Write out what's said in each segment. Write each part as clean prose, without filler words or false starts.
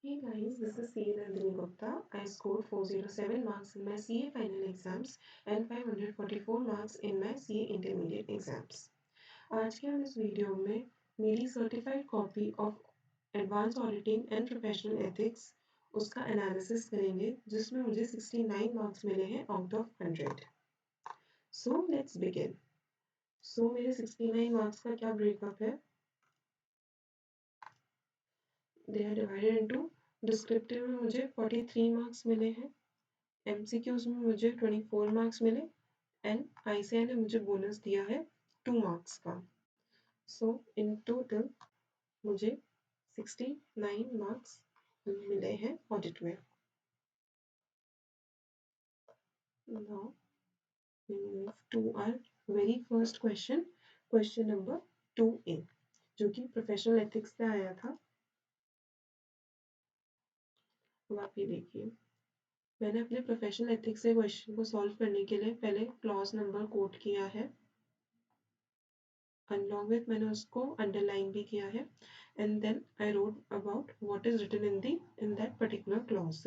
Hey guys, this is CA Nandini Gupta. I scored 407 marks in my CA final exams and 544 marks in my CA intermediate exams. आज के हम इस video में मेरी certified copy of advance auditing and professional ethics उसका analysis करेंगे जिसमें मुझे 69 मार्क्स मिले हैं out of 100. So let's begin. So मेरे 69 मार्क्स का क्या ब्रेकअप है? They are divided into descriptive में मुझे 43 मार्क्स मिले हैं, एमसीक्यूज में मुझे 24 मार्क्स मिले एंड आईसीआई ने मुझे बोनस दिया है 2 मार्क्स का. सो इन टोटल मुझे 69 मार्क्स मिले हैं ऑडिट में. Now we move to our very first question, question number 2A, जो कि प्रोफेशनल एथिक्स से आया था. अब आप ये देखिए, मैंने अपने प्रोफेशनल एथिक्स से क्वेश्चन को सॉल्व करने के लिए पहले क्लॉज नंबर कोट किया है, along with मैंने उसको अंडरलाइन भी किया है, and then I wrote about what is written in that particular clause.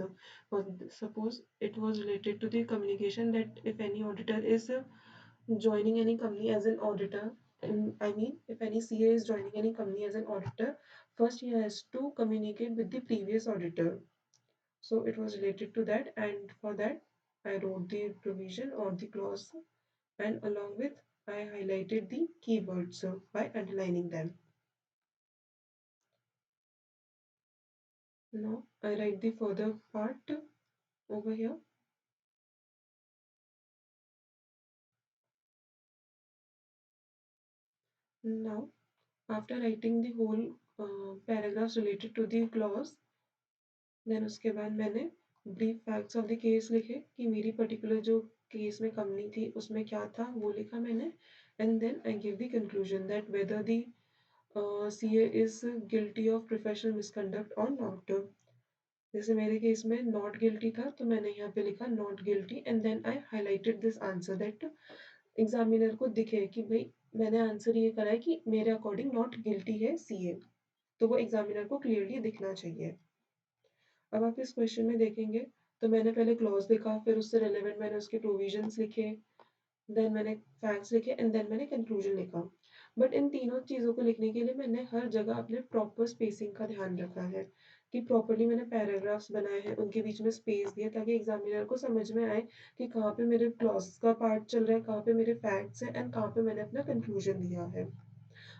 Suppose it was related to the communication that if any auditor is joining any company as an auditor, I mean if any CA is joining any company as an auditor, first he has to communicate with the previous auditor. So it was related to that, and for that I wrote the provision or the clause, and along with I highlighted the keywords by underlining them. Now I write the further part over here. Now after writing the whole paragraphs related to the clause, then उसके बाद मैंने brief facts of the case लिखे कि मेरी particular जो case में company थी उसमें क्या था वो लिखा मैंने, and then I give the conclusion that whether the CA is guilty of professional misconduct or not. जैसे मेरे केस में नॉट गिल्टी था तो मैंने यहाँ पे लिखा not guilty, and then I highlighted this answer that examiner को दिखे कि भाई मैंने आंसर ये करा है कि मेरे अकॉर्डिंग नॉट गिल्टी है सीए, तो वो एग्जामिनर को क्लियरली दिखना चाहिए. अब आप इस क्वेश्चन में देखेंगे तो मैंने पहले क्लॉज लिखा, फिर उससे रिलेवेंट मैंने उसके प्रोविजंस लिखे, देन मैंने फैक्ट्स लिखे, एंड देन मैंने कंक्लूजन लिखा. बट इन तीनों चीज़ों को लिखने के लिए मैंने हर जगह अपने प्रॉपर स्पेसिंग का ध्यान रखा है कि प्रॉपरली मैंने पैराग्राफ्स बनाए हैं, उनके बीच में स्पेस दिया ताकि एग्जामिनर को समझ में आए कि कहाँ पे मेरे क्लॉज का पार्ट चल रहा है, कहाँ पे मेरे फैक्ट्स हैं, एंड कहाँ पे मैंने अपना कंक्लूजन दिया है.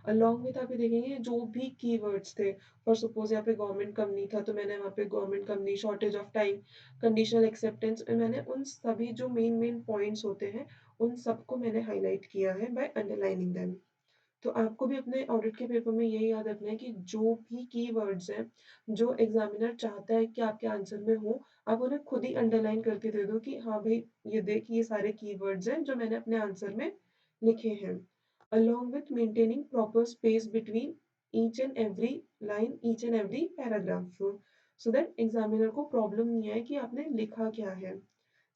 अलॉन्ग विथ आप ये देखेंगे जो भी कीवर्ड्स थे, फॉर सपोज यहाँ पे गवर्नमेंट कंपनी था तो मैंने वहाँ पे government company, shortage of time, conditional acceptance, मैंने उन सभी जो मेन मेन पॉइंट्स होते हैं उन सबको मैंने हाईलाइट किया है बाय अंडरलाइनिंग देम. तो आपको भी अपने ऑडिट के पेपर में यही याद रखना है कि जो भी कीवर्ड्स हैं जो एग्जामिनर चाहता है कि आपके आंसर में हो, आप उन्हें खुद ही अंडरलाइन करके दे दो कि हाँ भाई ये देख ये सारे कीवर्ड्स हैं जो मैंने अपने आंसर में लिखे हैं, along with maintaining proper space between each and every line, each and every paragraph, so that examiner को problem नहीं आए कि आपने लिखा क्या है.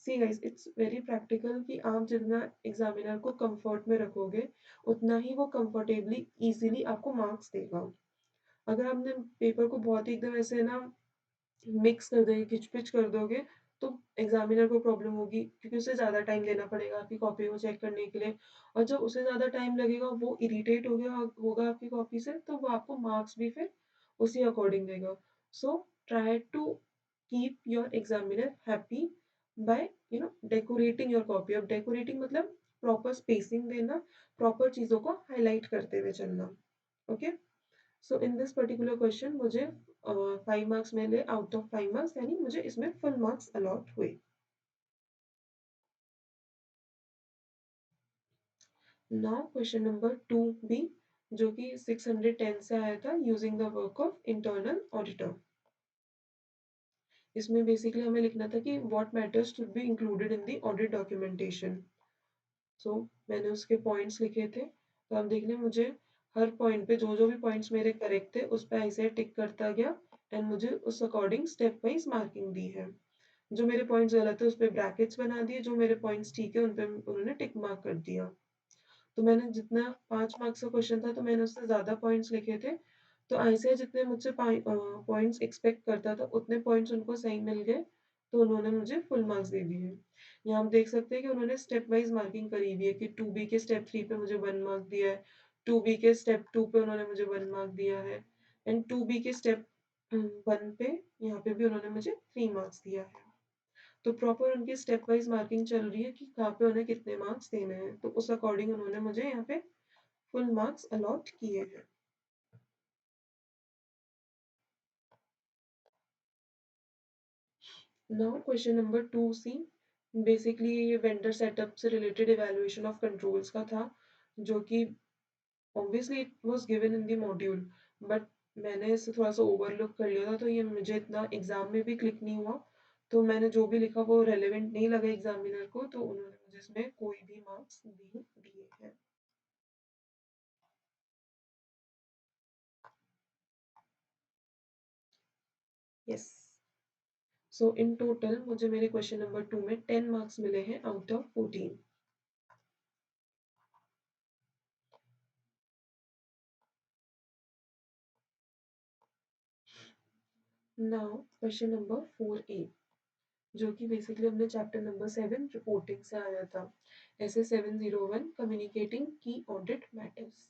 See guys, it's very practical कि आप जितना एग्जामिनर को कंफर्ट में रखोगे उतना ही वो कंफर्टेबली इजीली आपको मार्क्स देगा. अगर आपने पेपर को बहुत ही एकदम ऐसे ना मिक्स कर दोगे, खिच-पिच कर दोगे, तो एग्जामिनर को प्रॉब्लम होगी क्योंकि उसे ज़्यादा टाइम देना पड़ेगा आपकी कॉपी को चेक करने के लिए, और जब उसे ज़्यादा टाइम लगेगा वो इरिटेट हो गया होगा आपकी कॉपी से, तो वो आपको मार्क्स भी फिर उसी अकॉर्डिंग देगा. So try to keep your examiner happy by decorating your copy. अब डेकोरेटिंग मतलब प्रॉपर स्पेसिंग देना, प्रॉपर चीज़ों को हाईलाइट करते हुए चलना. Okay, so in this particular question मुझे 5 मार्क्स मिले आउट ऑफ 5 मार्क्स, यानी मुझे इसमें फुल मार्क्स अलॉट हुए. नाउ क्वेश्चन नंबर 2B, जो कि 610 से आया था, using the work of internal auditor. इसमें बेसिकली हमें लिखना था कि what matters should be included in the audit documentation. So मैंने उसके पॉइंट्स लिखे थे, तो आप देख लें मुझे हर पॉइंट पे जो जो भी पॉइंट्स मेरे करेक्ट थे उस पर ऐसे टिक करता गया, एंड मुझे उस अकॉर्डिंग स्टेप वाइज मार्किंग दी है. जो मेरे पॉइंट्स गलत है उस पर ब्रैकेट्स बना दिए, जो मेरे पॉइंट्स ठीक है उन पे उन्होंने टिक मार्क कर दिया. तो मैंने जितना 5 मार्क्स का क्वेश्चन था तो मैंने उससे ज़्यादा पॉइंट्स लिखे थे, तो आईसीएआई जितने मुझसे पॉइंट्स एक्सपेक्ट करता था उतने पॉइंट्स उनको सही मिल गए, तो उन्होंने मुझे फुल मार्क्स दे दिए। यहाँ आप देख सकते हैं कि उन्होंने स्टेप वाइज मार्किंग करी हुई है कि 2B के स्टेप 3 पे मुझे 1 मार्क दिया है, 2B के स्टेप 2 पे उन्होंने मुझे 1 मार्क दिया है, एंड 2B के स्टेप 1 पे यहाँ पे भी उन्होंने मुझे 3 मार्क्स दिया है। तो प्रॉपर उनकी स्टेप वाइज मार्किंग चल रही है कि कहाँ पे उन्हें कितने मार्क्स देने हैं, तो उस अकॉर्डिंग उन्होंने मुझे यहाँ पे फुल मार्क्स अलॉट किए हैं। Now question number 2C, basically ये वेंडर सेटअप से रिलेटेड इवैल्यूएशन ऑफ कंट्रोल्स का था, जो कि obviously it was given in the module, but मैंने इसे थोड़ा सा ओवरलुक कर लिया था, तो ये मुझे इतना एग्जाम में भी क्लिक नहीं हुआ, तो मैंने जो भी लिखा वो रेलेवेंट नहीं लगा एग्जामिनर को, तो उन्होंने मुझे इसमें कोई भी मार्क्स नहीं दिए हैं। यस, सो इन टोटल मुझे मेरे क्वेश्चन नंबर 2 में 10 मार्क्स मिले हैं out of 14। Now question number 4A, जो कि बेसिकली हमने चैप्टर नंबर 7 रिपोर्टिंग से आया था, ऐसे 701 कम्युनिकेटिंग की ऑडिट मैटर्स।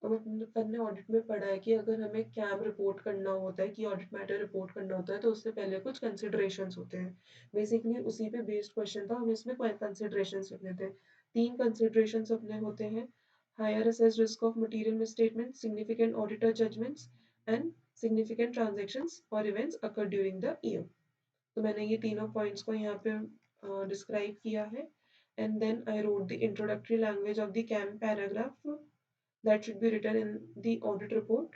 अब अपन ने ऑडिट में पढ़ा है कि अगर हमें कैब रिपोर्ट करना होता है, कि ऑडिट मैटर रिपोर्ट करना होता है, तो उससे पहले कुछ कंसिडरेशंस होते हैं। बेसिकली उसी पे बेस्ड क्वेश्चन था, हमें इसमें कंसिडरेशंस लिखने थे। 3 कंसिडरेशंस अपने होते हैं: higher assessed risk of material misstatement, significant auditor judgements and significant transactions और events occur during the year. तो मैंने ये तीनों पॉइंट्स को यहाँ पे डिस्क्राइब किया है, and then I wrote the introductory language of the KAM paragraph that should be written in the audit report.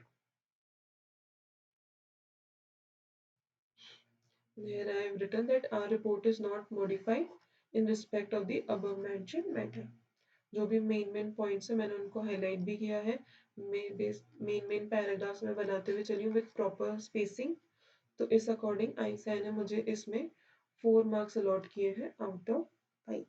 There I have written that our report is not modified in respect of the above mentioned matter. जो भी main points है मैंने उनको highlight भी किया है, main paragraphs में बनाते हुए चली हूँ विद प्रॉपर स्पेसिंग। तो इस अकॉर्डिंग आईसीएआई ने मुझे इसमें 4 मार्क्स अलॉट किए हैं out of 5।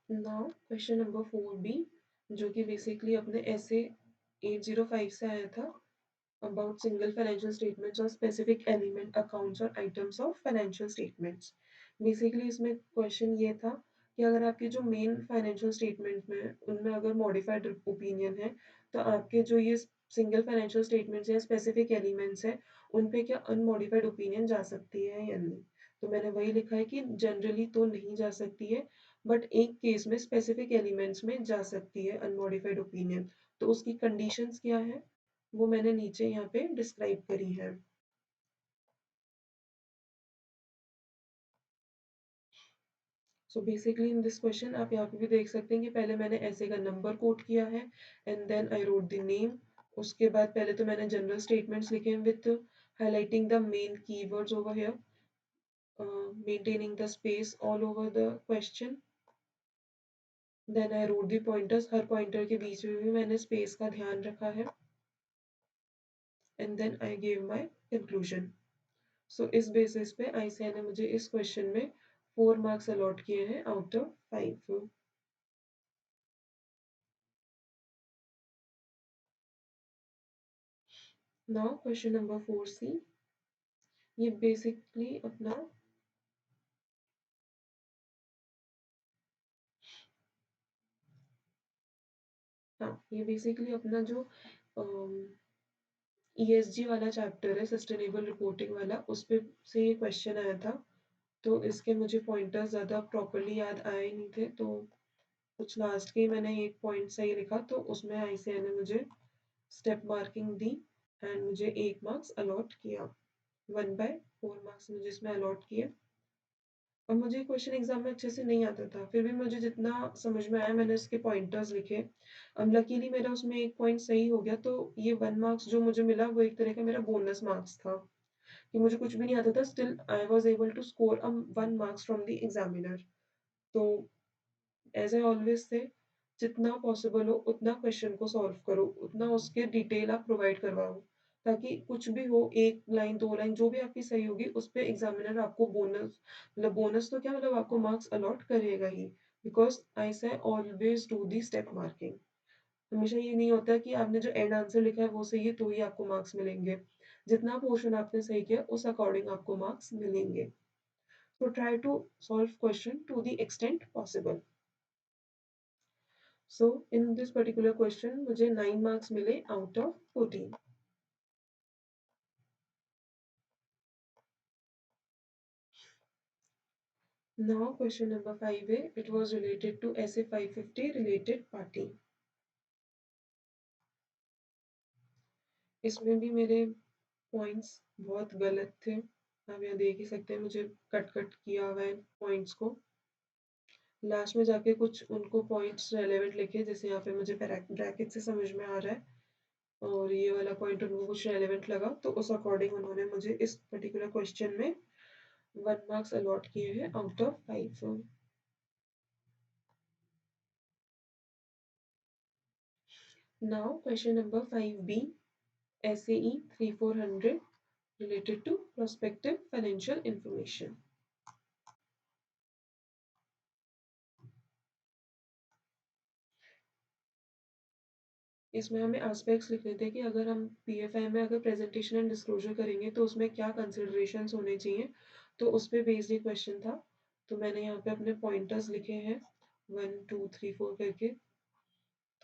Now question number 4B, जो कि बेसिकली अपने ऐसे 805 से आया था, about single financial statements or specific element accounts or items of financial statements। Basically इसमें क्वेश्चन ये था कि अगर आपके जो मेन फाइनेंशियल स्टेटमेंट में उनमें अगर मॉडिफाइड ओपिनियन है, तो आपके जो ये सिंगल फाइनेंशियल स्टेटमेंट्स या स्पेसिफिक एलिमेंट्स है, उन पे क्या अनमॉडिफाइड ओपिनियन जा सकती है या नहीं। तो मैंने वही लिखा है कि जनरली तो नहीं जा सकती है, बट एक केस में स्पेसिफिक एलिमेंट्स में जा सकती है अनमॉडिफाइड ओपिनियन। तो उसकी कंडीशंस क्या है वो मैंने नीचे यहाँ पे डिस्क्राइब करी है। So basically in this question आप यहाँ पे भी देख सकते हैं कि पहले मैंने ऐसे का नंबर कोट किया है, and then I wrote the name. उसके बाद पहले तो मैंने जनरल स्टेटमेंट्स लिखे हैं with highlighting the main keywords over here, maintaining the space all over the question. Then I wrote the pointers, हर पॉइंटर के बीच में भी मैंने स्पेस का ध्यान रखा है, and then I give my conclusion. So इस बेसिस पे आईसीएआई ने मुझे इस क्वेश्चन में 4 मार्क्स अलॉट किए हैं out of 5। Now question number 4C, ये बेसिकली अपना हाँ, ये बेसिकली अपना जो ईएसजी वाला चैप्टर है, सस्टेनेबल रिपोर्टिंग वाला, उस पे से ये क्वेश्चन आया था। तो इसके मुझे पॉइंटर्स ज़्यादा प्रॉपरली याद आए नहीं थे, तो कुछ लास्ट के ही मैंने एक पॉइंट सही लिखा, तो उसमें आईसीएआई ने मुझे स्टेप मार्किंग दी एंड मुझे 1 मार्क्स अलॉट किया। 1/4 मार्क्स मुझे इसमें अलॉट किए। और मुझे क्वेश्चन एग्जाम में अच्छे से नहीं आता था, फिर भी मुझे जितना समझ में आया मैंने इसके पॉइंटर्स लिखे। अब लकीली मेरा उसमें एक पॉइंट सही हो गया, तो ये 1 मार्क्स जो मुझे मिला वो एक तरह का मेरा बोनस मार्क्स था, कि मुझे कुछ भी नहीं आता था, still I was able to score 1 marks from the examiner. तो एज आई ऑलवेज से, जितना पॉसिबल हो उतना क्वेश्चन को सॉल्व करो, उतना उसके डिटेल आप प्रोवाइड करवाओ। ताकि कुछ भी हो, 1 लाइन 2 लाइन जो भी आपकी सही होगी उस पे एग्ज़ामिनर आपको बोनस, मतलब बोनस तो क्या, मतलब आपको मार्क्स अलॉट करेगा ही। बिकॉज़ आई से always do the step marking. हमेशा ये नहीं होता कि आपने जो एंड आंसर लिखा है वो सही है तो ही आपको मार्क्स मिलेंगे। जितना पोर्शन आपने सही किया उस अकॉर्डिंग आपको मार्क्स मिलेंगे। So try to solve question to the extent possible. So in this particular question मुझे 9 marks मिले out of 14. Now question number 5A, it was related to essay 550 related party. इसमें भी मेरे पॉइंट्स बहुत गलत थे, आप यहाँ देख ही सकते हैं मुझे कट कट किया हुआ है पॉइंट्स को। लास्ट में जाके कुछ उनको पॉइंट्स रेलेवेंट लिखे, जैसे यहाँ पे मुझे ब्रैकेट से समझ में आ रहा है और ये वाला पॉइंट उनको कुछ रेलेवेंट लगा, तो उस अकॉर्डिंग उन्होंने मुझे इस पर्टिकुलर क्वेश्चन में 1 मार्क्स अलॉट किए हैं out of 5। Now question number 5B, SAE 3400 related to prospective financial information. इसमें हमें एस्पेक्ट्स लिखने थे कि अगर हम पीएफआई में अगर प्रेजेंटेशन एंड डिस्क्लोजर करेंगे तो उसमें क्या कंसिडरेशंस होने चाहिए, तो उस पे बेस्ड ये क्वेश्चन था। तो मैंने यहाँ पे अपने पॉइंटर्स लिखे हैं 1 2 3 4 करके।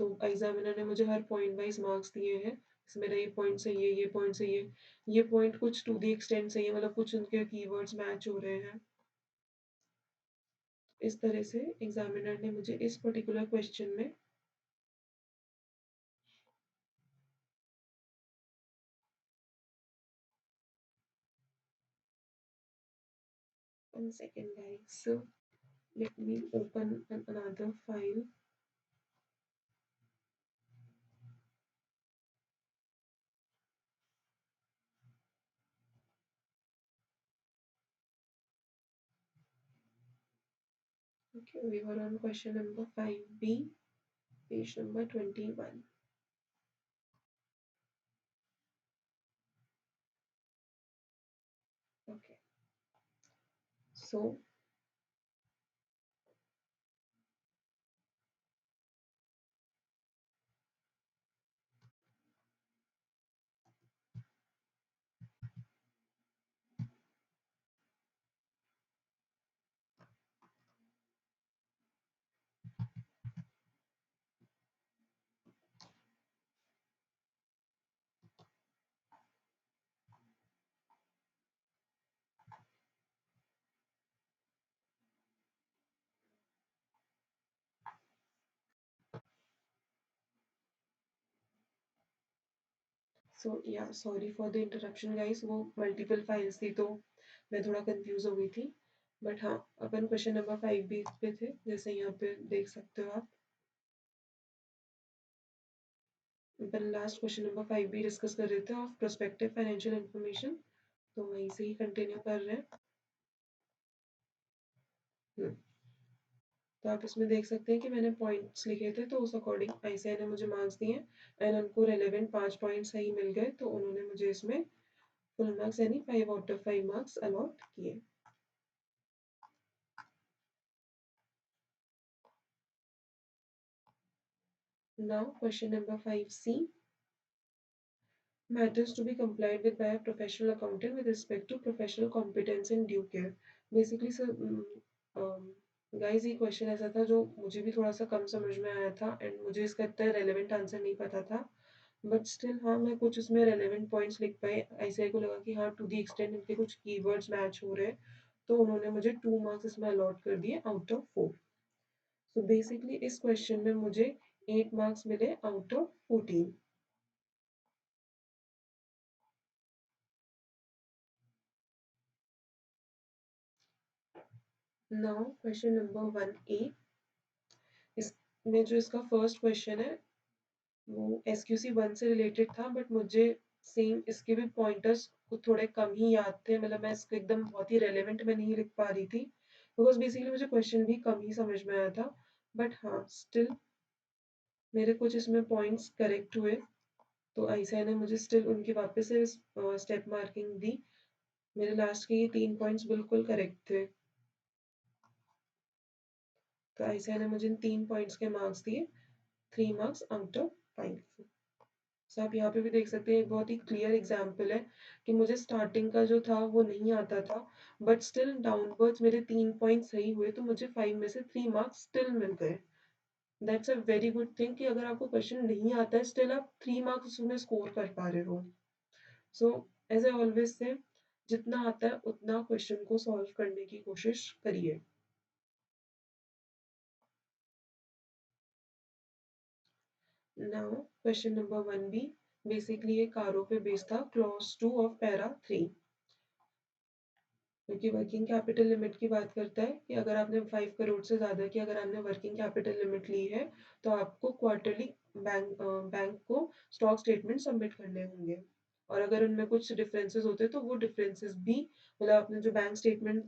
तो एग्जामिनर ने मुझे हर पॉइंट वाइज मार्क्स दिए हैं, मेरा ये पॉइंट सही है, ये पॉइंट सही है, ये पॉइंट कुछ टू दी एक्सटेंट सही है, मतलब कुछ उनके कीवर्ड्स मैच हो रहे हैं। इस तरह से एग्जामिनर ने मुझे इस पर्टिकुलर क्वेश्चन में 1 second guys, let me open another file. Okay, we were on question number 5B, page number 21. Okay, so yeah, sorry for the interruption guys, वो multiple files थी तो मैं थोड़ा कंफ्यूज हो गई थी। बट हाँ, अपन क्वेश्चन नंबर 5B पे थे, जैसे यहाँ पे देख सकते हो आप। अपन last question number 5B discuss कर रहे थे ऑफ प्रोस्पेक्टिव फाइनेंशियल इंफॉर्मेशन, तो वहीं से ही कंटिन्यू कर रहे हैं। तो आप इसमें देख सकते हैं कि मैंने पॉइंट्स लिखे थे, तो उस अकॉर्डिंग आईसीआई ने मुझे मार्क्स दिए एंड उनको रेलेवेंट 5 पॉइंट सही मिल गए, तो उन्होंने मुझे इसमें फुल मार्क्स यानी 5 आउट ऑफ 5 मार्क्स अलॉट किए। Now question number 5C, matters to be complied with by a professional accountant with respect to professional competence and due care. Basically sir, guys ये question ऐसा था जो मुझे भी थोड़ा सा कम समझ में आया था एंड मुझे इसका इतना रेलेवेंट आंसर नहीं पता था, बट स्टिल हाँ मैं कुछ उसमें रेलेवेंट पॉइंट्स लिख पाई। आईसीआई को लगा कि हाँ टू दी एक्सटेंट इनके कुछ कीवर्ड्स मैच हो रहे हैं, तो उन्होंने मुझे 2 मार्क्स इसमें अलॉट कर दिए आउट ऑफ 4। सो बेसिकली इस क्वेश्चन में मुझे 8 मार्क्स मिले out of 14। Now question number 1A, इसमें जो इसका फर्स्ट क्वेश्चन है वो SQC 1 से रिलेटेड था, बट मुझे सेम इसके भी पॉइंटर्स कुछ थोड़े कम ही याद थे, मतलब मैं इसको एकदम बहुत ही रेलेवेंट में नहीं लिख पा रही थी, बिकॉज बेसिकली मुझे क्वेश्चन भी कम ही समझ में आया था। बट हाँ स्टिल मेरे कुछ इसमें पॉइंट्स करेक्ट हुए, तो आईसीआई ने मुझे स्टिल उनकी वापस से स्टेप मार्किंग दी। मेरे लास्ट के ये 3 पॉइंट्स बिल्कुल करेक्ट थे। तो आईसीआई ने मुझे इन 3 पॉइंट्स के मार्क्स दिए, 3 मार्क्स आउट ऑफ 5। सो आप यहाँ पे भी देख सकते हैं, एक बहुत ही क्लियर एग्जाम्पल है कि मुझे स्टार्टिंग का जो था वो नहीं आता था, बट स्टिल डाउनवर्ड्स मेरे 3 पॉइंट सही हुए, तो मुझे 5 में से 3 मार्क्स स्टिल मिल गए। That's a very good thing कि अगर आपको क्वेश्चन नहीं आता है, स्टिल आप 3 मार्क्स उसमें स्कोर कर पा रहे हो। So as I always say, जितना आता है उतना क्वेश्चन को सॉल्व करने की कोशिश करिए। Now question number 1B basically ये कारों पे बेस्ड था, क्लॉज 2 ऑफ पैरा 3, क्योंकि वर्किंग कैपिटल लिमिट की बात करता है कि अगर आपने 5 करोड़ से ज़्यादा की अगर आपने वर्किंग कैपिटल लिमिट ली है, तो आपको क्वार्टरली बैंक को स्टॉक स्टेटमेंट सबमिट करने होंगे। और अगर उनमें कुछ डिफरेंसेस होते हैं, तो वो डिफरेंसेस भी, मतलब आपने जो बैंक स्टेटमेंट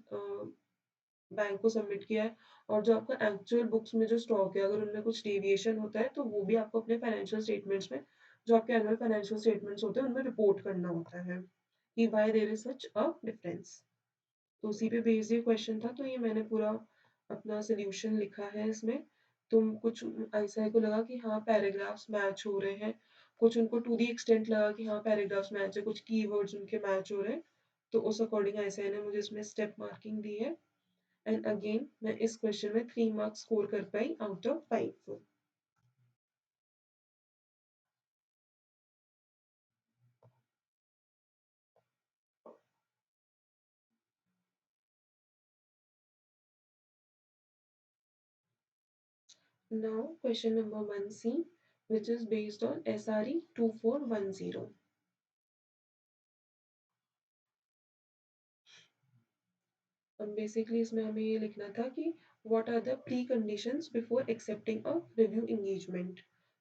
बैंक को सबमिट किया है और जो आपका एक्चुअल बुक्स में जो स्टॉक है, अगर उनमें कुछ डेविएशन होता है, तो वो भी आपको अपने फाइनेंशियल स्टेटमेंट्स में, जो आपके एनुअल फाइनेंशियल स्टेटमेंट्स होते हैं, उनमें रिपोर्ट करना होता है कि why there is such a difference. तो उसी पे बेस्ड ये क्वेश्चन था, तो ये मैंने पूरा अपना सोल्यूशन लिखा है इसमें। तुम कुछ आईसीआई को लगा कि हाँ पैराग्राफ्स मैच हो रहे हैं, कुछ उनको टू दी एक्सटेंट लगा कि हाँ पैराग्राफ्स मैच है, कुछ कीवर्ड्स उनके मैच हो रहे हैं, तो उस अकॉर्डिंग आईसीआई ने मुझे इसमें स्टेप मार्किंग दी है। एंड अगेन मैं इस क्वेश्चन में 3 मार्क्स स्कोर कर पाई out of 5। Now question number 1C which is based on SRE 2410। अब बेसिकली इसमें हमें ये लिखना था कि what are the preconditions before accepting a review engagement.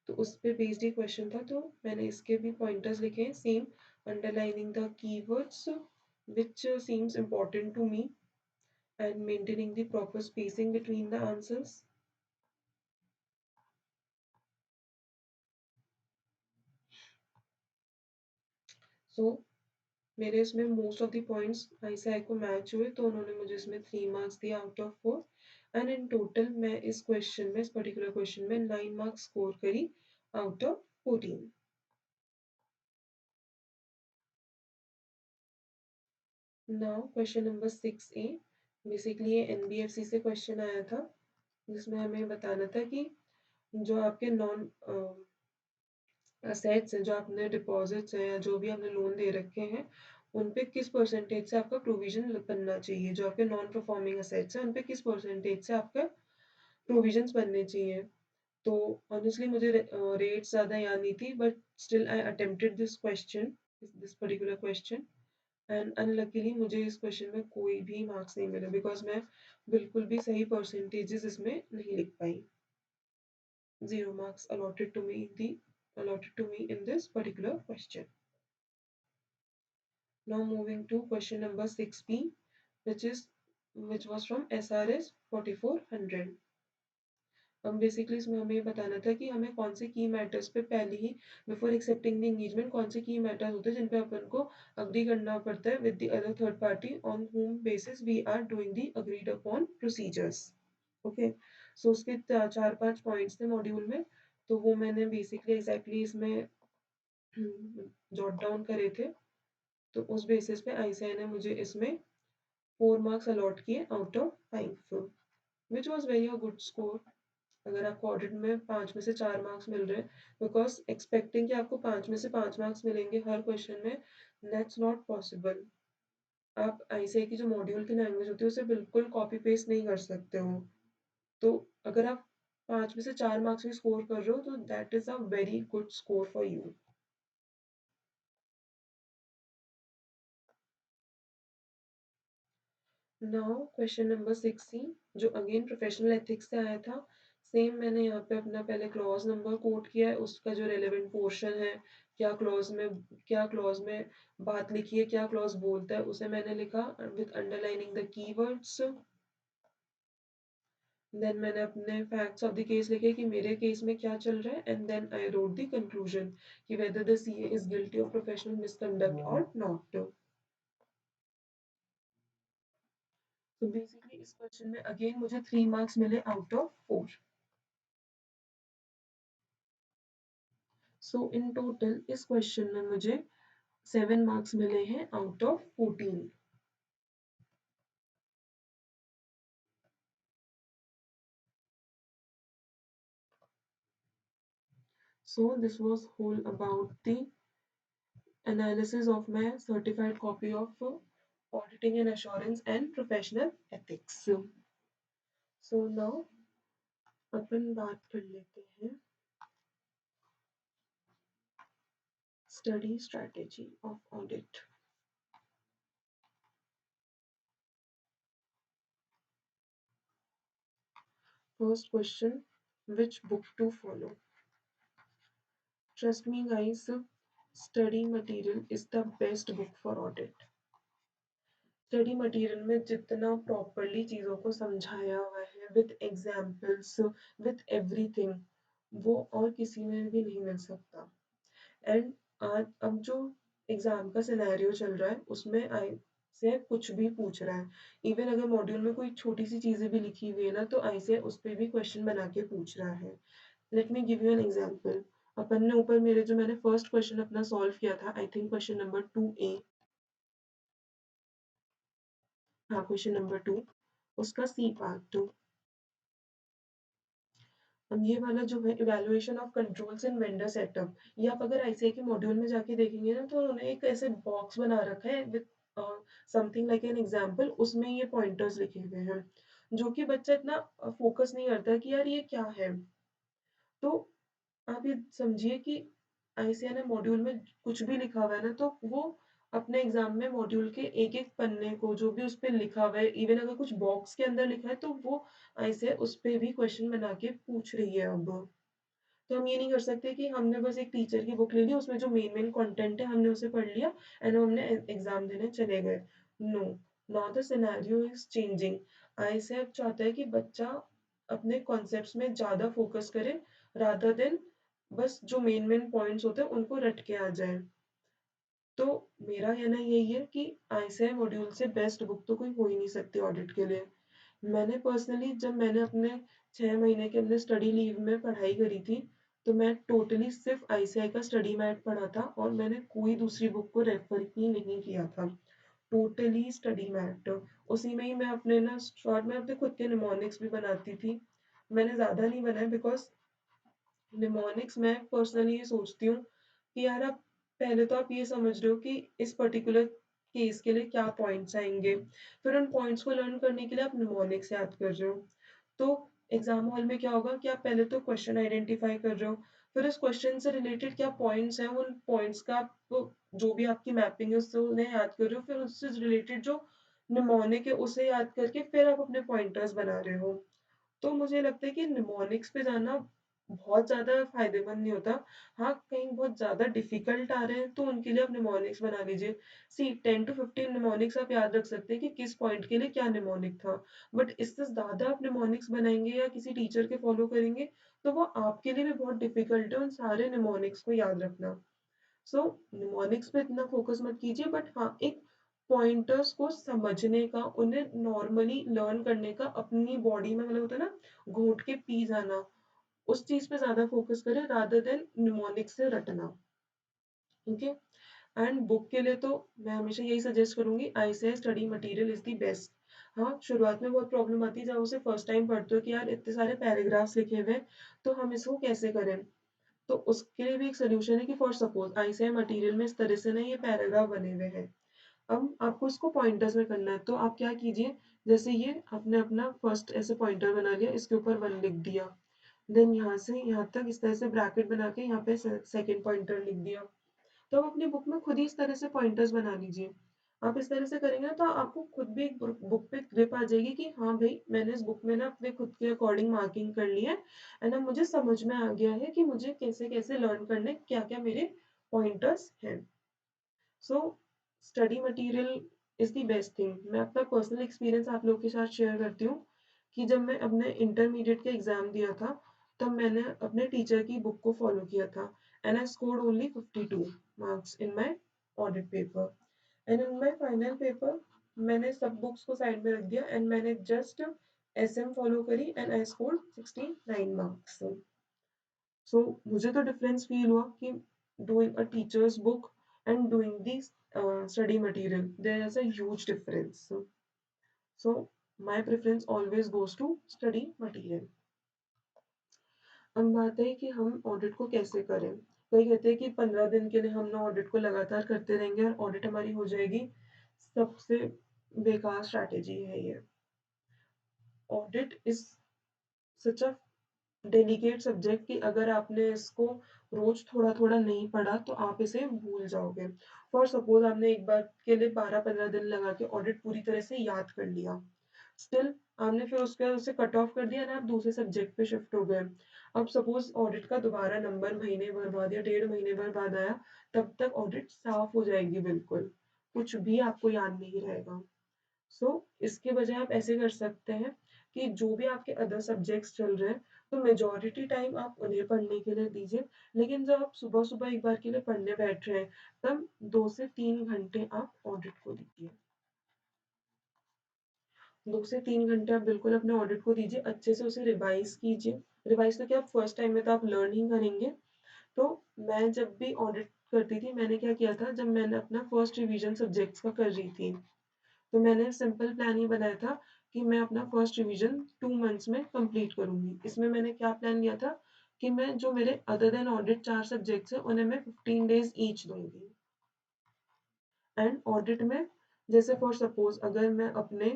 तो उस पे बेस्ड ही क्वेश्चन था, तो मैंने इसके भी पॉइंटर्स लिखे हैं, same underlining the keywords which seems important to me and maintaining the proper spacing between the answers. So मेरे इसमें most of the points ICI को मैच हुए, तो उन्होंने मुझे इसमें 3 मार्क्स दिए out of 4। And in total मैं इस क्वेश्चन में, इस पर्टिकुलर क्वेश्चन में 9 मार्क्स स्कोर करी out of 14। Now question number 6A basically ये एनबीएफसी से क्वेश्चन आया था, जिसमें हमें बताना था कि जो आपके नॉन असेट्स हैं, जो आपने डिपॉजिट्स हैं या जो भी आपने लोन दे रखे हैं, उन पे किस परसेंटेज से आपका प्रोविजन बनना चाहिए। जो आपके नॉन परफॉर्मिंग असेट्स हैं, उन पे किस परसेंटेज से आपका प्रोविजंस बनने चाहिए। तो ऑनेस्टली मुझे रेट्स ज़्यादा याद नहीं थी, but still I attempted this question, this particular question. And unluckily मुझे इस क्वेश्चन में कोई भी मार्क्स नहीं मिले, बिकॉज मैं बिल्कुल भी सही परसेंटेजेस इसमें नहीं लिख पाई। 0 marks allotted to me in this particular question. Now moving to question number 6B, which was from SRS 4400। अब बेसिकली इसमें हमें बताना था कि हमें कौन से की मैटर्स पे पहले ही बिफोर एक्सेप्टिंग द एंगेजमेंट, कौन से की मैटर्स होते हैं जिन पे अपन को अग्री करना पड़ता है with the other third party on whom basis we are doing the agreed upon procedures. Okay, so उसके 4-5 पॉइंट्स थे मॉड्यूल में, तो वो मैंने बेसिकली एग्जैक्टली इसमें जॉट डाउन करे थे। तो उस बेसिस पे आईसीआई ने मुझे इसमें 4 मार्क्स अलॉट किए out of 5, which was very a good score. अगर आपको ऑडिट में 5 में से 4 मार्क्स मिल रहे हैं, बिकॉज एक्सपेक्टिंग कि आपको 5 में से 5 मार्क्स मिलेंगे हर क्वेश्चन में, दैट्स नॉट पॉसिबल। आप आईसीआई की जो मॉड्यूल की लैंग्वेज होती है उसे बिल्कुल कॉपी पेस्ट नहीं कर सकते हो। तो अगर आप 5 में से 4 मार्क्स भी स्कोर कर रहे हो, तो that is a very good score for you. Now question number 6C, जो अगेन प्रोफेशनल एथिक्स से आया था। सेम मैंने यहाँ पे अपना पहले क्लॉज नंबर कोट किया है, उसका जो रेलेवेंट पोर्शन है, क्या क्लॉज में बात लिखी है, क्या क्लॉज बोलता है, उसे मैंने लिखा with underlining the keywords. Then मैंने अपने फैक्ट्स ऑफ द केस लिखे कि मेरे केस में क्या चल रहा है, and then I wrote the conclusion कि whether the CA is guilty of professional misconduct और नॉट। तो बेसिकली इस क्वेश्चन में अगेन मुझे 3 मार्क्स मिले out of 4। So in total इस क्वेश्चन में मुझे 7 मार्क्स मिले हैं out of 14। So this was whole about the analysis of my certified copy of auditing and assurance and professional ethics. So now अपन बात कर लेते हैं study strategy of audit. First question, which book to follow? Trust me guys, study material is the best book for audit. Study material में जितना properly चीज़ों को समझाया हुआ है विद एग्जाम्पल्स विद एवरीथिंग, वो और किसी में भी नहीं मिल सकता। एंड आज अब जो एग्जाम का सिनेरियो चल रहा है उसमें आई से कुछ भी पूछ रहा है, इवन अगर मॉड्यूल में कोई छोटी सी चीज़ें भी लिखी हुई है ना तो आई से उस पर भी क्वेश्चन बना के पूछ रहा है। Let me give you an example. अपन ने ऊपर मेरे जो मैंने फर्स्ट क्वेश्चन अपना सॉल्व किया था, I think question number 2A। हाँ, क्वेश्चन नंबर 2, उसका सी पार्ट। अब ये वाला जो है evaluation of controls in vendor setup, ये आप अगर आईसीआई के मॉड्यूल में जाके देखेंगे ना तो उन्होंने एक ऐसे बॉक्स बना रखा है with something like an example, उसमें ये पॉइंटर्स लिखे हुए हैं जो कि बच्चा इतना फोकस नहीं करता कि यार ये क्या है। तो आप ये समझिए कि आईसीआई ने मॉड्यूल में कुछ भी लिखा हुआ है ना तो वो अपने एग्जाम में मॉड्यूल के एक एक पन्ने को जो भी उस पर लिखा हुआ है, इवन अगर कुछ बॉक्स के अंदर लिखा है तो वो आईसीआई उस पर भी क्वेश्चन बना के पूछ रही है अब। तो हम ये नहीं कर सकते कि हमने बस एक टीचर की बुक ले ली, उसमें जो मेन मेन कंटेंट है हमने उसे पढ़ लिया एंड हमने एग्जाम देने चले गए। No, now the scenario is changing. ICF चाहता है कि बच्चा अपने कॉन्सेप्ट्स में ज्यादा फोकस करे रादर देन बस जो मेन मेन पॉइंट्स होते हैं उनको रट के आ जाए। तो मेरा कहना यही है कि आईसीआई मॉड्यूल से बेस्ट बुक तो कोई हो ही नहीं सकती ऑडिट के लिए। मैंने पर्सनली जब मैंने अपने 6 महीने के अंदर स्टडी लीव में पढ़ाई करी थी तो मैं टोटली सिर्फ आईसीआई का स्टडी मैट पढ़ा था और मैंने कोई दूसरी बुक को रेफर ही नहीं किया था। टोटली स्टडी मैट, उसी में ही मैं अपने ना शॉर्ट में अपने खुद के निमोनिक्स भी बनाती थी। मैंने ज़्यादा नहीं बनाए बिकॉज निमोनिक्स मैं पर्सनली ये सोचती हूँ कि यार आप पहले तो आप ये समझ रहे हो कि इस पर्टिकुलर केस के लिए क्या पॉइंट्स आएंगे, फिर उन पॉइंट्स को लर्न करने के लिए आप निमोनिक्स याद कर रहे हो। तो एग्जाम हॉल में क्या होगा कि आप पहले तो क्वेश्चन आइडेंटिफाई कर रहे हो, फिर उस क्वेश्चन से रिलेटेड क्या पॉइंट्स हैं उन पॉइंट्स का आप जो भी आपकी मैपिंग है उससे उन्हें याद कर रहे हो, फिर उससे रिलेटेड जो निमोनिक है उसे याद करके फिर आप अपने पॉइंटर्स बना रहे हो। तो मुझे लगता है कि निमोनिक्स पे जाना बहुत ज़्यादा फ़ायदेमंद नहीं होता। हाँ, कहीं बहुत ज़्यादा डिफ़िकल्ट आ रहे हैं तो उनके लिए आप निमोनिक्स बना लीजिए। सी 10 टू 15 निमोनिक्स आप याद रख सकते हैं कि किस पॉइंट के लिए क्या निमोनिक था। बट इससे ज़्यादा आप निमोनिक्स बनाएँगे या किसी टीचर के फ़ॉलो करेंगे तो वो आपके लिए भी बहुत डिफ़िकल्ट है उन सारे निमोनिक्स को याद रखना। सो निमोनिक्स पे इतना फोकस मत कीजिए, बट हाँ एक पॉइंटर्स को समझने का, उन्हें नॉर्मली लर्न करने का, अपनी बॉडी में मतलब होता है ना घोट के पी जाना, उस चीज पे ज्यादा फोकस करें रादर देन निमोनिक्स से रटना। ठीक है। एंड बुक के लिए तो मैं हमेशा यही सजेस्ट करूंगी, ICI study material is the best. हाँ, शुरुआत में बहुत प्रॉब्लम आती है जब उसे फर्स्ट टाइम पढ़ते हो कि यार इतने सारे पैराग्राफ्स लिखे हुए हैं तो हम इसको कैसे करें। तो उसके लिए भी एक सोल्यूशन है कि फॉर सपोज आईसीआई मटेरियल में इस तरह से ना ये पैराग्राफ बने हुए हैं, अब आपको इसको पॉइंटर्स में करना है तो आप क्या कीजिए, जैसे ये आपने अपना फर्स्ट ऐसे पॉइंटर बना लिया, इसके ऊपर 1 लिख दिया, देन यहाँ से यहाँ तक इस तरह से ब्रैकेट बना के यहाँ पे सेकंड पॉइंटर लिख दिया। तो आप अपनी बुक में खुद ही इस तरह से पॉइंटर्स बना लीजिए। आप इस तरह से करेंगे ना तो आपको खुद भी एक बुक पे ग्रिप आ जाएगी कि हाँ भाई मैंने इस बुक में ना अपने खुद के अकॉर्डिंग मार्किंग कर ली है एंड अब मुझे समझ में आ गया है कि मुझे कैसे कैसे लर्न करने, क्या क्या मेरे पॉइंटर्स हैं। So study material is the best thing. मैं अपना पर्सनल एक्सपीरियंस आप लोगों के साथ शेयर करती हूँ कि जब मैं अपने इंटरमीडिएट का एग्ज़ाम दिया था, तब मैंने अपने टीचर की बुक को फ़ॉलो किया था and I scored only 52 marks in my audit paper and in my final paper मैंने सब बुक्स को साइड में रख दिया एंड मैंने जस्ट एसएम फ़ॉलो करी and I scored 69 marks. So मुझे तो डिफरेंस फ़ील हुआ कि doing a teacher's book and doing this study material there is a huge difference. So my preference always goes to study material। अब बात है कि हम ऑडिट को कैसे करें। कोई कहते हैं कि 15 दिन के लिए हम ना ऑडिट को लगातार करते रहेंगे और ऑडिट हमारी हो जाएगी। सबसे बेकार स्ट्रैटेजी है ये। Audit is such a delicate subject कि अगर आपने इसको रोज थोड़ा थोड़ा नहीं पढ़ा तो आप इसे भूल जाओगे। फॉर सपोज आपने एक बार के लिए 12-15 दिन लगा के ऑडिट पूरी तरह से याद कर लिया, स्टिल आपने फिर उसके बाद उसे कट ऑफ कर दिया ना, आप दूसरे सब्जेक्ट पे शिफ्ट हो गए। अब सपोज ऑडिट का दोबारा नंबर महीने भर बाद या 1.5 महीने भर बाद आया, तब तक ऑडिट साफ हो जाएगी बिल्कुल, कुछ भी आपको याद नहीं रहेगा। सो इसके बजाय आप ऐसे कर सकते हैं कि जो भी आपके अदर सब्जेक्ट्स चल रहे हैं, तो मेजॉरिटी टाइम आप उन्हें पढ़ने के लिए दीजिए। लेकिन जब आप सुबह-सुबह एक बार के लिए पढ़ने बैठ रहे हैं, तब 2 से 3 घंटे आप ऑडिट को दीजिए। 2 से 3 घंटे आप बिल्कुल अपने ऑडिट को दीजिए, अच्छे से उसे रिवाइज़ कीजिए। रिवाइज़ तो क्या, आप फर्स्ट टाइम में तो आप लर्न ही करेंगे। तो मैं जब भी ऑडिट करती थी, मैंने क्या किया था, जब मैंने अपना फर्स्ट रिवीजन सब्जेक्ट्स का कर रही थी, तो मैंने सिंपल प्लान ये बनाया था कि मैं अपना फर्स्ट रिवीजन 2 मंथ्स में कंप्लीट करूँगी। इसमें मैंने क्या प्लान लिया था कि मैं जो मेरे अदर देन ऑडिट 4 सब्जेक्ट्स हैं, उन्हें मैं 15 डेज़ ईच दूँगी। एंड ऑडिट में जैसे फॉर सपोज़ अगर मैं अपने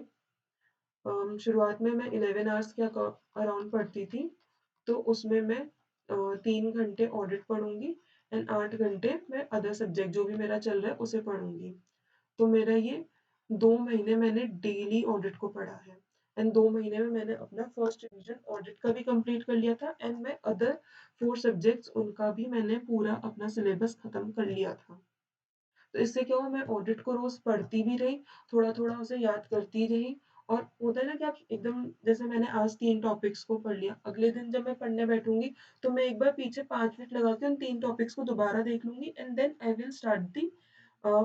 शुरुआत में मैं 11 आवर्स के अराउंड पढ़ती थी, तो उसमें मैं 3 घंटे ऑडिट पढ़ूँगी एंड 8 घंटे मैं अदर सब्जेक्ट जो भी मेरा चल रहा है उसे पढ़ूँगी। तो मेरा ये 2 महीने मैंने डेली ऑडिट को पढ़ा है एंड 2 महीने में मैंने अपना फर्स्ट रिवीजन ऑडिट का भी कंप्लीट कर लिया था एंड मैं अदर 4 सब्जेक्ट्स उनका भी मैंने पूरा अपना सिलेबस खत्म कर लिया था। तो इससे क्या हुआ, मैं ऑडिट को रोज़ पढ़ती भी रही, थोड़ा-थोड़ा उसे याद करती रही और होता है ना कि आप एकदम, जैसे मैंने आज 3 टॉपिक्स को पढ़ लिया, अगले दिन जब मैं पढ़ने बैठूँगी, तो मैं एक बार पीछे 5 मिनट लगा के उन 3 टॉपिक्स को दोबारा देख लूँगी and then I will start the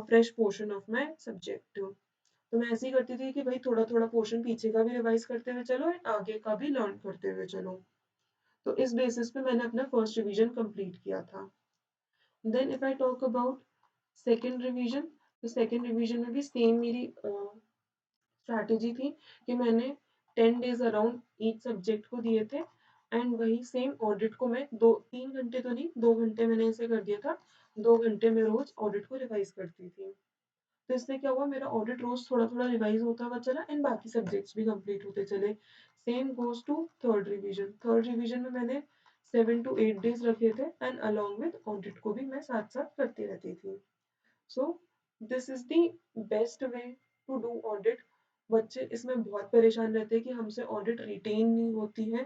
fresh portion of my subject. तो मैं ऐसे ही करती थी कि भई थोड़ा-थोड़ा पोर्शन पीछे का भी रिवाइज़ करते हुए चलो एंड आगे का भी लर्न करते हुए चलो। तो इस बेसिस पे मैंने अपना फर्स्ट रिवीजन कंप्लीट किया था। Then if I talk about second revision, तो सेकंड रिवीजन में भी सेम मेरी स्ट्रैटेजी थी कि मैंने 10 डेज़ अराउंड ईच सब्जेक्ट को दिए थे एंड वही सेम ऑडिट को मैं 2-3 घंटे तो नहीं, 2 घंटे मैंने ऐसे कर दिया था, 2 घंटे मैं रोज़ ऑडिट को रिवाइज़ करती थी। तो इससे क्या हुआ, मेरा ऑडिट रोज़ थोड़ा-थोड़ा रिवाइज़ होता हुआ चला एंड बाकी सब्जेक्ट्स भी कंप्लीट होते चले। Same goes to third revision. Third revision में मैंने 7 टू 8 डेज़ रखे थे एंड अलोंग विथ ऑडिट को भी मैं साथ-साथ करती रहती थी। So this is the best way to do audit. बच्चे इसमें बहुत परेशान रहते हैं कि हमसे ऑडिट रिटेन नहीं होती है।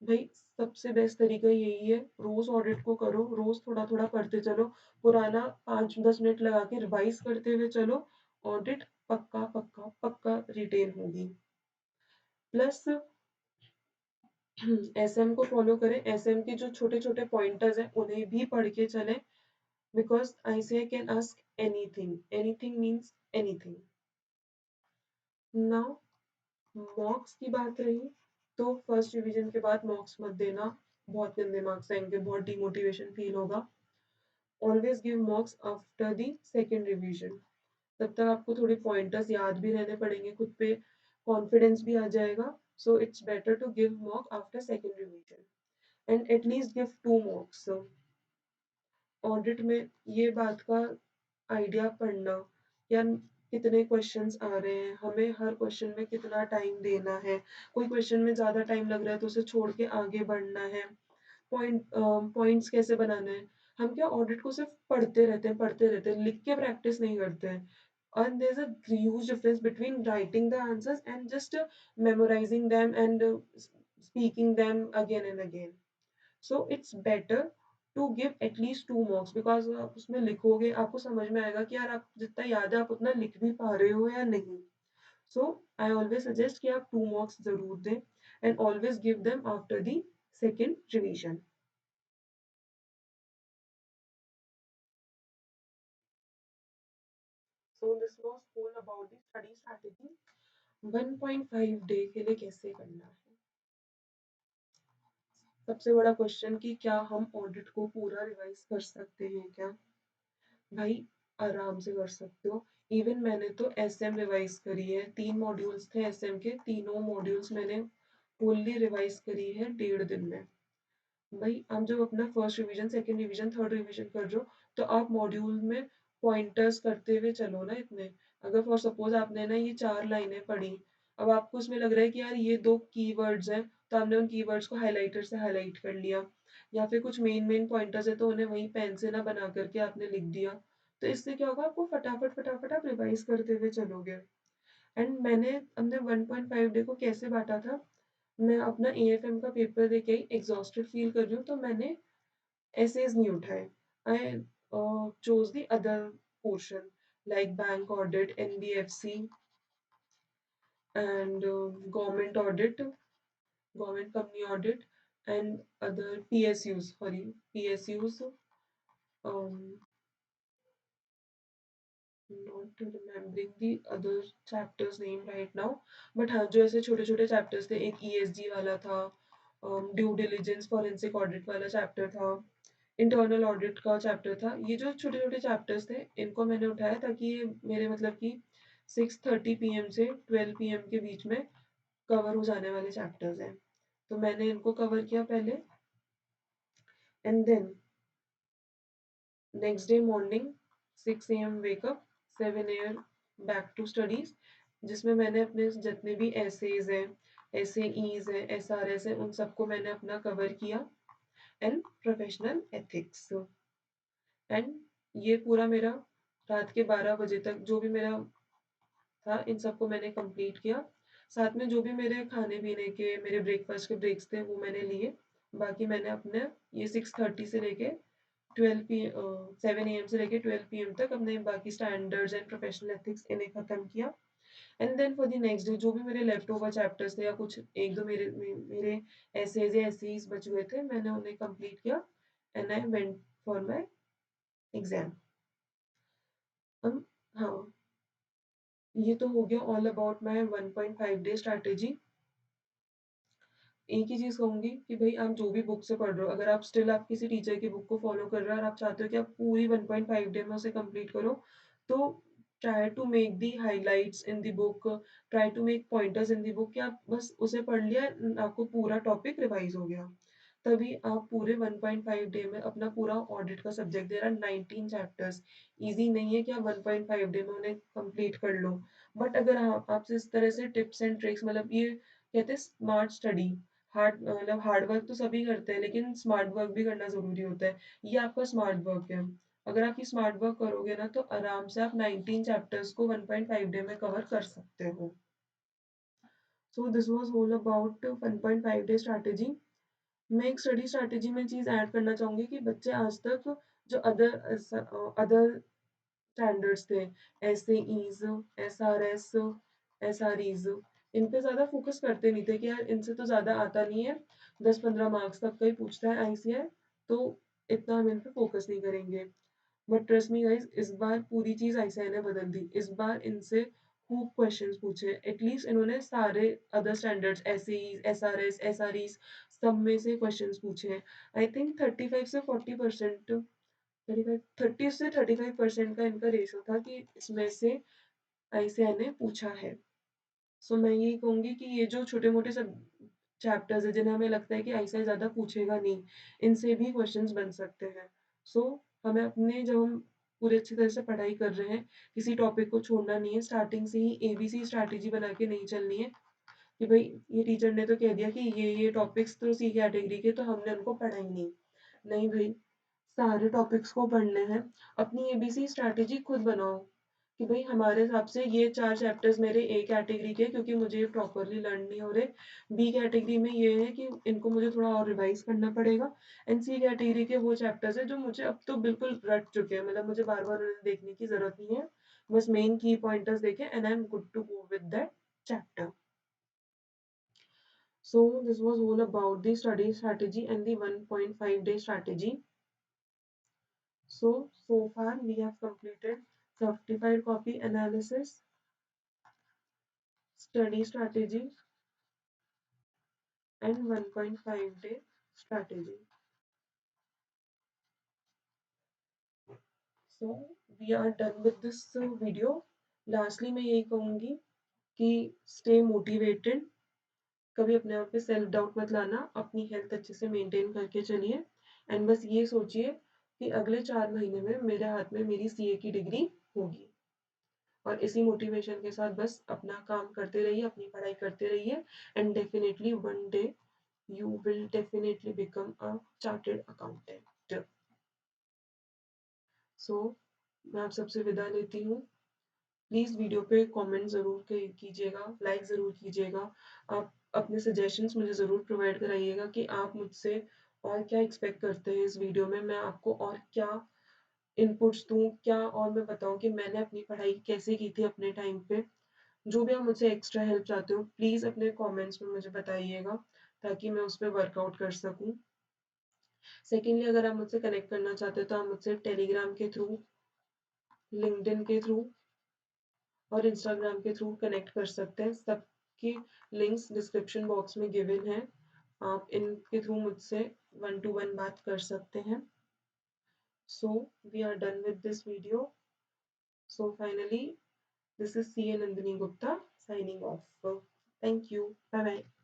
भाई सबसे बेस्ट तरीका यही है, रोज ऑडिट को करो, रोज थोड़ा थोड़ा पढ़ते चलो, पुराना 5-10 मिनट लगा के रिवाइज करते हुए चलो, ऑडिट पक्का पक्का पक्का रिटेन होगी। प्लस एसएम को फॉलो करें, एसएम के जो छोटे छोटे पॉइंटर्स हैं उन्हें भी पढ़ के चलें, because ICAI can ask anything. Anything means anything. Now, मॉक्स की बात रही, तो फर्स्ट रिवीजन के बाद मॉक्स मत देना, बहुत गंदे मार्क्स आएंगे, बहुत डिमोटिवेशन फील होगा। Always give मॉक्स after the second revision, तब तक आपको थोड़े पॉइंटर्स याद भी रहने पड़ेंगे, खुद पे कॉन्फिडेंस भी आ जाएगा। So it's better to give mock after second revision and at least give 2 mocks. Audit में ये बात का आइडिया पढ़ना, यार कितने क्वेश्चंस आ रहे हैं, हमें हर क्वेश्चन में कितना टाइम देना है, कोई क्वेश्चन में ज़्यादा टाइम लग रहा है तो उसे छोड़ के आगे बढ़ना है, पॉइंट्स कैसे बनाने हैं। हम क्या ऑडिट को सिर्फ पढ़ते रहते हैं, लिख के प्रैक्टिस नहीं करते हैं। And there's a huge difference between writing the answers and just memorizing them and speaking them again and again. So it's better to give at least 2 marks, because आप उसमें लिखोगे, आपको समझ में आएगा कि यार आप जितना याद है आप उतना लिख भी पा रहे हो या नहीं। सो आई ऑलवेज सजेस्ट कि आप 2 मॉक्स जरूर दें and always give them after the second revision. So this was all about the study strategy. 1.5 day के लिए कैसे करना है. सबसे बड़ा क्वेश्चन कि क्या हम ऑडिट को पूरा रिवाइज कर सकते हैं क्या. भाई आराम से कर सकते हो. इवन मैंने तो एसएम रिवाइज करी है. 3 मॉड्यूल्स थे एसएम के. तीनों मॉड्यूल्स मैंने फुल्ली रिवाइज करी है 1.5 दिन में. भाई आप जब अपना first revision, second revision, third revision कर रहे हो तो आप मॉड्यूल में पॉइंटर्स करते हुए चलो ना इतने. अगर फॉर सपोज आपने ना ये 4 लाइनें पढ़ी, अब आपको उसमें लग रहा है कि यार ये 2 कीवर्ड्स हैं, तो आपने उन कीवर्ड्स को हाईलाइटर से हाईलाइट कर लिया, या फिर कुछ मेन मेन पॉइंटर्स है तो उन्हें वहीं पेन से ना बना करके आपने लिख दिया. तो इससे क्या होगा, आपको फटाफट फटाफट आप रिवाइज करते हुए चलोगे. एंड मैंने अपने 1.5 डे को कैसे बांटा था. मैं अपना एएफएम का पेपर देके ही एग्जॉस्टेड फील कर रही हूँ तो मैंने एसेज नहीं उठाए. I chose the other portion like bank audit, NBFC and government audit, government company audit and other PSUs, sorry PSUs, not remembering the other chapters name right now. But हाँ, जो ऐसे छोटे छोटे चैप्टर्स थे, एक ESG वाला था, due diligence forensic audit वाला चैप्टर था, इंटरनल ऑडिट का चैप्टर था. ये जो छोटे छोटे चैप्टर्स थे इनको मैंने उठाया ताकि ये मेरे मतलब कि 6:30 PM से 12 PM के बीच में कवर हो जाने वाले चैप्टर्स हैं. तो मैंने इनको कवर किया पहले. And then next day morning 6 AM wake up, 7 AM back to studies, जिसमें मैंने अपने जितने भी एसेज हैं, एसएईज हैं, एसआरएस है, उन सबको मैंने अपना कवर किया. And professional ethics. एंड ये पूरा मेरा रात के 12 बजे तक जो भी मेरा था इन सबको मैंने कंप्लीट किया. साथ में जो भी मेरे खाने पीने के, मेरे ब्रेकफास्ट के ब्रेक्स थे वो मैंने लिए. बाकी मैंने अपने ये 6:30 से लेके 7 AM से लेके 12 PM तक अपने बाकी स्टैंडर्ड्स एंड प्रोफेशनल एथिक्स इन्हें खत्म किया. And then for the next day जो भी मेरे लेफ्ट ओवर चैप्टर्स थे या कुछ एक दो मेरे एसेज या एसेज बचे हुए थे, मैंने उन्हें कंप्लीट किया. And I went for my exam. हाँ, ये तो हो गया all about my 1.5 day strategy. एक ही चीज कहूंगी कि भाई आप जो भी बुक से पढ़ रहे हो, अगर आप स्टिल आप किसी टीचर की बुक को फॉलो कर रहे हो और आप चाहते हो कि आप पूरी 1.5 डे में उसे कंप्लीट करो, तो try to make the highlights in the book, try to make pointers in the book कि आप बस उसे पढ़ लिया, आपको पूरा टॉपिक रिवाइज हो गया. तभी आप पूरे 1.5 डे में अपना पूरा ऑडिट का सब्जेक्ट दे रहा है 19 चैप्टर्स. ईजी नहीं है कि आप 1.5 डे में उन्हें कंप्लीट कर लो. बट अगर आप इस तरह से टिप्स एंड ट्रिक्स, मतलब ये कहते हैं स्मार्ट स्टडी, मतलब हार्ड वर्क तो सभी करते हैं लेकिन स्मार्ट वर्क भी करना जरूरी होता है. ये आपका स्मार्ट वर्क है. अगर आप ये स्मार्ट वर्क करोगे ना तो आराम से आप 19 चैप्टर्स को 1.5 डे में कवर कर सकते हो. So this was all about 1.5 day strategy. मैं एक स्टडी स्ट्रैटेजी में चीज ऐड करना चाहूंगी कि बच्चे आज तक जो अदर स्टैंडर्ड्स थे, एसएईज, एसआरएस, एसआरईज, इन पे ज्यादा फोकस करते नहीं थे कि यार इनसे तो ज्यादा आता नहीं है, 10-15 मार्क्स तक का ही पूछता है आईसीआई, तो इतना हम इन पे फोकस नहीं करेंगे. बट ट्रस्ट मी गाइस, इस बार पूरी चीज आईसीआई ने बदल दी. इस बार इनसे खूब क्वेश्चंस पूछे. एटलीस्ट इन्होंने सारे अदर स्टैंडर्ड्स, एसएईज, एसआरएस, एसआरईज, सब में से क्वेश्चंस पूछे हैं. आई थिंक 30 से 40% का इनका रेशो था कि इसमें से आईसीआई ने पूछा है. सो मैं यही कहूंगी कि ये जो छोटे मोटे सब चैप्टर्स है जिन्हें हमें लगता है कि आईसीआई ज्यादा पूछेगा नहीं, इनसे भी क्वेश्चंस बन सकते हैं. सो हमें अपने, जब हम पूरे अच्छी तरह से पढ़ाई कर रहे हैं, किसी टॉपिक को छोड़ना नहीं है. स्टार्टिंग से ही एबीसी स्ट्रैटेजी बना के नहीं चलनी है कि भाई ये टीचर ने तो कह दिया कि ये टॉपिक्स तो सी कैटेगरी के, तो हमने उनको पढ़ा ही नहीं. नहीं भाई, सारे टॉपिक्स को पढ़ने हैं. अपनी एबीसी स्ट्रैटेजी खुद बनाओ कि भाई हमारे हिसाब से ये 4 चैप्टर्स मेरे ए कैटेगरी के, क्योंकि मुझे ये प्रॉपरली लर्न नहीं हो रहे. बी कैटेगरी में ये है कि इनको मुझे थोड़ा और रिवाइज करना पड़ेगा. एंड सी कैटेगरी के वो चैप्टर्स है जो मुझे अब तो बिल्कुल रट चुके हैं, मतलब मुझे बार बार उन्हें देखने की जरूरत नहीं है. बस मेन की पॉइंटर्स देखे and I am good to go with that. chapter. So this was all about the study strategy and the 1.5-day strategy. So far we have completed certified copy analysis, study strategy, and 1.5-day strategy. So we are done with this video. Lastly मैं यही कहूँगी कि stay motivated, कभी अपने आप पे self doubt मत लाना, अपनी हेल्थ अच्छे से मेंटेन करके चलिए एंड बस ये सोचिए कि अगले 4 महीने में मेरे हाथ में मेरी सीए की डिग्री होगी और इसी मोटिवेशन के साथ बस अपना काम करते रहिए, अपनी पढ़ाई करते रहिए and definitely one day you will definitely become a chartered accountant. So मैं आप सबसे विदा लेती हूँ. प्लीज़ वीडियो पे कमेंट ज़रूर कीजिएगा, लाइक ज़रूर कीजिएगा. आप अपने सजेशंस मुझे ज़रूर प्रोवाइड कराइएगा कि आप मुझसे और क्या एक्सपेक्ट करते हैं इस वीडियो में. मैं आपको और क्या इनपुट्स दूँ, क्या और मैं बताऊँ कि मैंने अपनी पढ़ाई कैसे की थी अपने टाइम पे. जो भी आप मुझसे एक्स्ट्रा हेल्प चाहते हो प्लीज़ अपने कमेंट्स में मुझे बताइएगा ताकि मैं उस पर वर्कआउट कर सकूँ. सेकेंडली अगर आप मुझसे कनेक्ट करना चाहते हो तो आप मुझसे टेलीग्राम के थ्रू, लिंक्डइन के थ्रू और इंस्टाग्राम के थ्रू कनेक्ट कर सकते हैं. सबकी लिंक्स डिस्क्रिप्शन बॉक्स में गिवन है. आप इनके थ्रू मुझसे 1-to-1 बात कर सकते हैं. So we are done with this video. So finally this is CA Nandini Gupta signing off. Thank you. Bye bye.